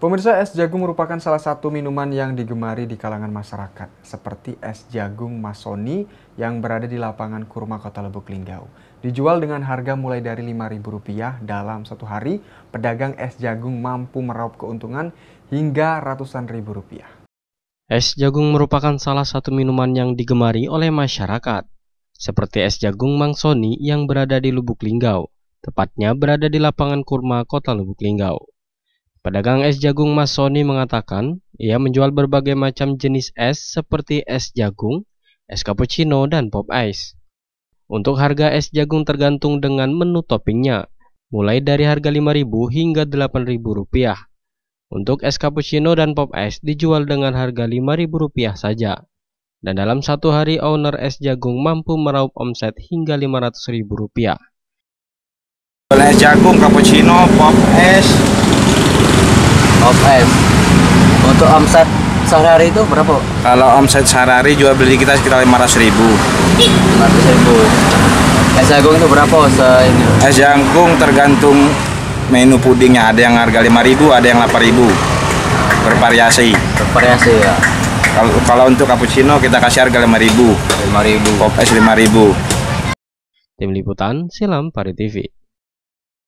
Pemirsa, es jagung merupakan salah satu minuman yang digemari di kalangan masyarakat, seperti es jagung Mas Sony yang berada di lapangan Kurma Kota Lubuk Linggau. Dijual dengan harga mulai dari Rp5.000 dalam satu hari, pedagang es jagung mampu meraup keuntungan hingga ratusan ribu rupiah. Es jagung merupakan salah satu minuman yang digemari oleh masyarakat, seperti es jagung Mang Sony yang berada di Lubuk Linggau, tepatnya berada di lapangan Kurma Kota Lubuk Linggau. Pedagang es jagung Mas Sony mengatakan, ia menjual berbagai macam jenis es seperti es jagung, es cappuccino, dan pop ice. Untuk harga es jagung tergantung dengan menu toppingnya, mulai dari harga Rp5.000 hingga Rp8.000. Untuk es cappuccino dan pop ice dijual dengan harga Rp5.000 saja. Dan dalam satu hari owner es jagung mampu meraup omset hingga Rp500.000. Es jagung, cappuccino, pop ice. Untuk omset sehari itu berapa? Kalau omset sehari jual beli kita sekitar 500.000. 500.000. Es jagung itu berapa ini? Es jagung tergantung menu pudingnya, ada yang harga 5.000, ada yang 8.000. Bervariasi. Bervariasi ya. Kalau untuk cappuccino kita kasih harga 5.000. 5.000. Pop ice 5.000. Tim Liputan, Silam Pari TV.